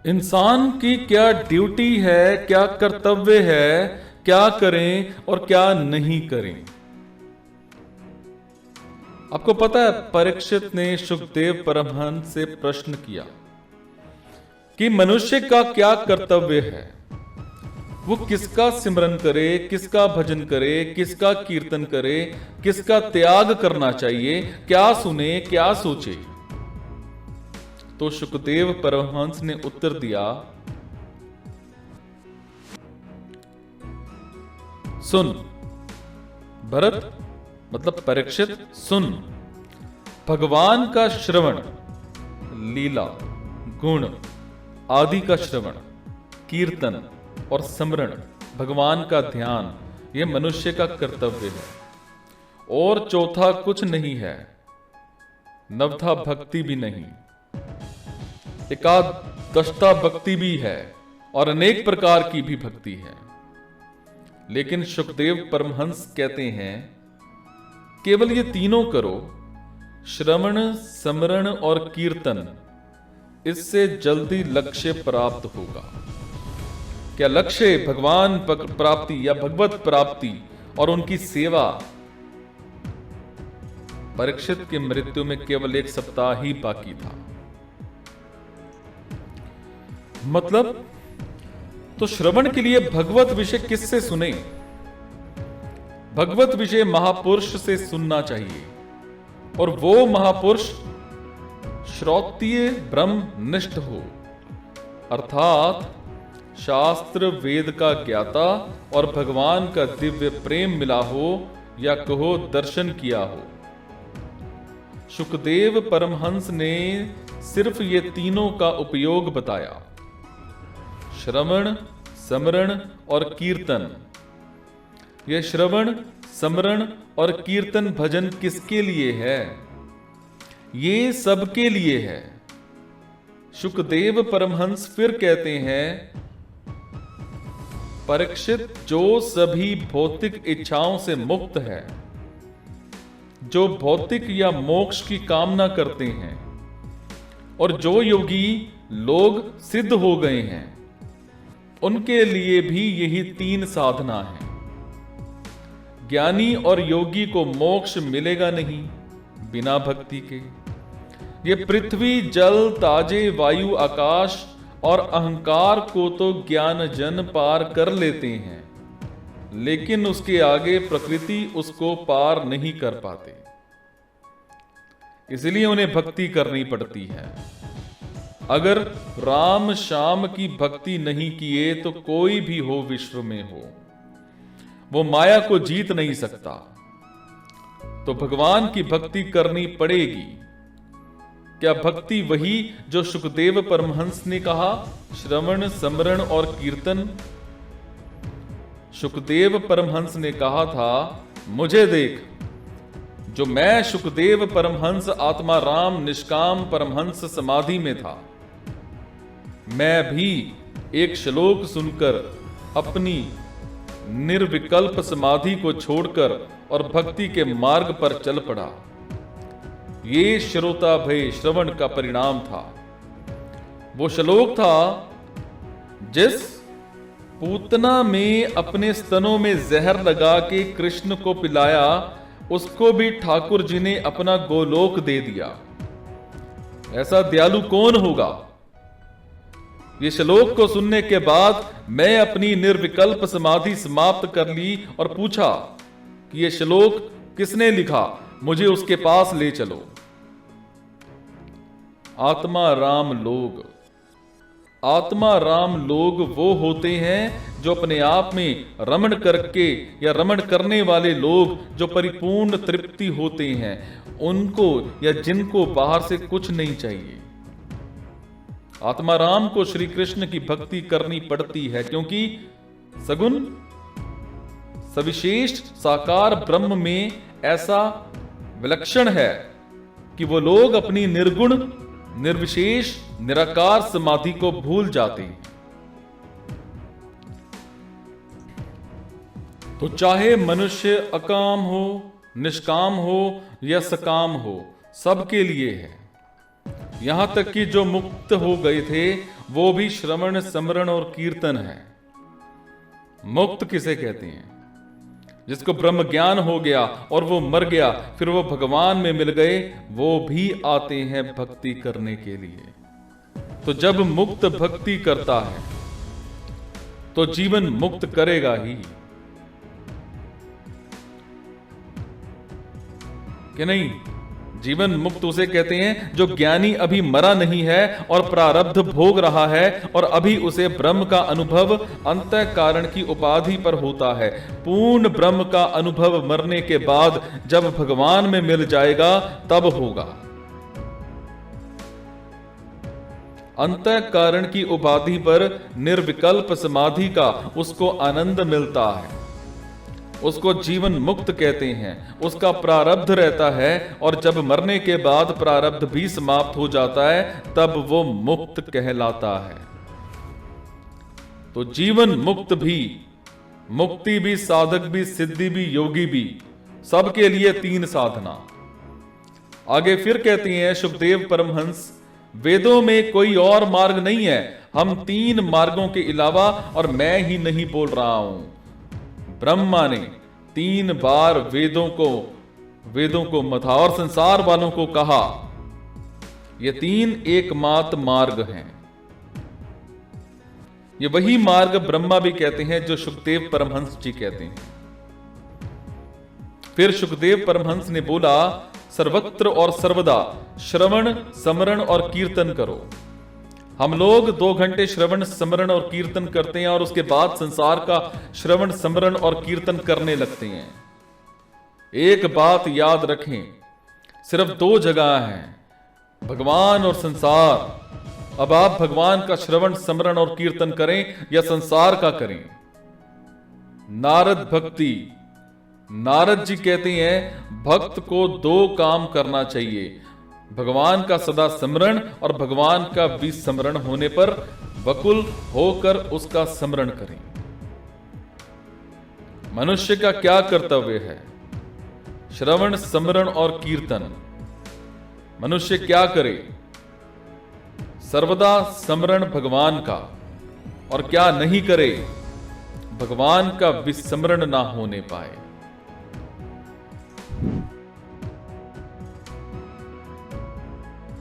इंसान की क्या ड्यूटी है, क्या कर्तव्य है, क्या करें और क्या नहीं करें। आपको पता है, परीक्षित ने सुखदेव परमहंस से प्रश्न किया कि मनुष्य का क्या कर्तव्य है, वो किसका सिमरन करे, किसका भजन करे, किसका कीर्तन करे, किसका त्याग करना चाहिए, क्या सुने, क्या सोचे। तो सुखदेव परमहंस ने उत्तर दिया, सुन भरत, मतलब परीक्षित, सुन। भगवान का श्रवण, लीला, गुण आदि का श्रवण, कीर्तन और स्मरण, भगवान का ध्यान, यह मनुष्य का कर्तव्य है और चौथा कुछ नहीं है। नवथा भक्ति भी नहीं, एकादशता भक्ति भी है और अनेक प्रकार की भी भक्ति है। लेकिन सुखदेव परमहंस कहते हैं, केवल ये तीनों करो, श्रवण, स्मरण और कीर्तन, इससे जल्दी लक्ष्य प्राप्त होगा। क्या लक्ष्य भगवान प्राप्ति या भगवत प्राप्ति और उनकी सेवा। परीक्षित की मृत्यु में केवल 1 सप्ताह ही बाकी था। मतलब तो श्रवण के लिए भगवत विषय किससे सुने? भगवत विषय महापुरुष से सुनना चाहिए और वो महापुरुष श्रोत्रिय ब्रह्मनिष्ठ हो, अर्थात शास्त्र वेद का ज्ञाता और भगवान का दिव्य प्रेम मिला हो या कहो दर्शन किया हो। सुखदेव परमहंस ने सिर्फ ये तीनों का उपयोग बताया, श्रवण, स्मरण और कीर्तन। यह श्रवण, स्मरण और कीर्तन भजन किसके लिए है? ये सबके लिए है। सुखदेव परमहंस फिर कहते हैं, परीक्षित, जो सभी भौतिक इच्छाओं से मुक्त है, जो भौतिक या मोक्ष की कामना करते हैं और जो योगी लोग सिद्ध हो गए हैं, उनके लिए भी यही 3 साधना है। ज्ञानी और योगी को मोक्ष मिलेगा नहीं बिना भक्ति के। ये पृथ्वी, जल, ताजे वायु, आकाश और अहंकार को तो ज्ञान जन पार कर लेते हैं, लेकिन उसके आगे प्रकृति उसको पार नहीं कर पाते। इसलिए उन्हें भक्ति करनी पड़ती है। अगर राम श्याम की भक्ति नहीं किए तो कोई भी हो विश्व में हो, वो माया को जीत नहीं सकता। तो भगवान की भक्ति करनी पड़ेगी। क्या भक्ति वही जो सुखदेव परमहंस ने कहा, श्रवण, स्मरण और कीर्तन? सुखदेव परमहंस ने कहा था, मुझे देख, जो मैं सुखदेव परमहंस आत्मा राम निष्काम परमहंस समाधि में था, मैं भी एक श्लोक सुनकर अपनी निर्विकल्प समाधि को छोड़कर और भक्ति के मार्ग पर चल पड़ा। ये श्रोता भय श्रवण का परिणाम था। वो श्लोक था, जिस पूतना में अपने स्तनों में जहर लगा के कृष्ण को पिलाया, उसको भी ठाकुर जी ने अपना गोलोक दे दिया। ऐसा दयालु कौन होगा? ये श्लोक को सुनने के बाद मैं अपनी निर्विकल्प समाधि समाप्त कर ली और पूछा कि ये श्लोक किसने लिखा, मुझे उसके पास ले चलो। आत्मा राम लोग, आत्मा राम लोग वो होते हैं जो अपने आप में रमण करके या रमण करने वाले लोग जो परिपूर्ण तृप्ति होते हैं, उनको या जिनको बाहर से कुछ नहीं चाहिए। आत्मा राम को श्री कृष्ण की भक्ति करनी पड़ती है, क्योंकि सगुण सविशेष साकार ब्रह्म में ऐसा विलक्षण है कि वो लोग अपनी निर्गुण, निर्विशेष, निराकार समाधि को भूल जाते हैं। तो चाहे मनुष्य अकाम हो, निष्काम हो या सकाम हो, सबके लिए है। यहां तक कि जो मुक्त हो गए थे वो भी श्रवण, स्मरण और कीर्तन है। मुक्त किसे कहते हैं? जिसको ब्रह्म ज्ञान हो गया और वो मर गया, फिर वो भगवान में मिल गए, वो भी आते हैं भक्ति करने के लिए। तो जब मुक्त भक्ति करता है तो जीवन मुक्त करेगा ही, कि नहीं? जीवन मुक्त उसे कहते हैं जो ज्ञानी अभी मरा नहीं है और प्रारब्ध भोग रहा है, और अभी उसे ब्रह्म का अनुभव अंतःकरण की उपाधि पर होता है। पूर्ण ब्रह्म का अनुभव मरने के बाद जब भगवान में मिल जाएगा तब होगा। अंतःकरण की उपाधि पर निर्विकल्प समाधि का उसको आनंद मिलता है, उसको जीवन मुक्त कहते हैं। उसका प्रारब्ध रहता है और जब मरने के बाद प्रारब्ध भी समाप्त हो जाता है तब वो मुक्त कहलाता है। तो जीवन मुक्त भी, मुक्ति भी, साधक भी, सिद्धि भी, योगी भी, सबके लिए 3 साधना। आगे फिर कहती हैं सुखदेव परमहंस, वेदों में कोई और मार्ग नहीं है, हम 3 मार्गों के अलावा, और मैं ही नहीं बोल रहा हूं। ब्रह्मा ने 3 बार वेदों को मथा और संसार वालों को कहा, ये 3 एकमात्र मार्ग हैं। ये वही मार्ग ब्रह्मा भी कहते हैं जो सुखदेव परमहंस जी कहते हैं। फिर सुखदेव परमहंस ने बोला, सर्वत्र और सर्वदा श्रवण, स्मरण और कीर्तन करो। हम लोग 2 घंटे श्रवण, स्मरण और कीर्तन करते हैं और उसके बाद संसार का श्रवण, स्मरण और कीर्तन करने लगते हैं। एक बात याद रखें, सिर्फ 2 जगह हैं, भगवान और संसार। अब आप भगवान का श्रवण, स्मरण और कीर्तन करें या संसार का करें। नारद भक्ति, नारद जी कहते हैं भक्त को 2 काम करना चाहिए, भगवान का सदा स्मरण और भगवान का विस्मरण होने पर व्याकुल होकर उसका स्मरण करें। मनुष्य का क्या कर्तव्य है? श्रवण, स्मरण और कीर्तन। मनुष्य क्या करे? सर्वदा स्मरण भगवान का, और क्या नहीं करे? भगवान का विस्मरण ना होने पाए।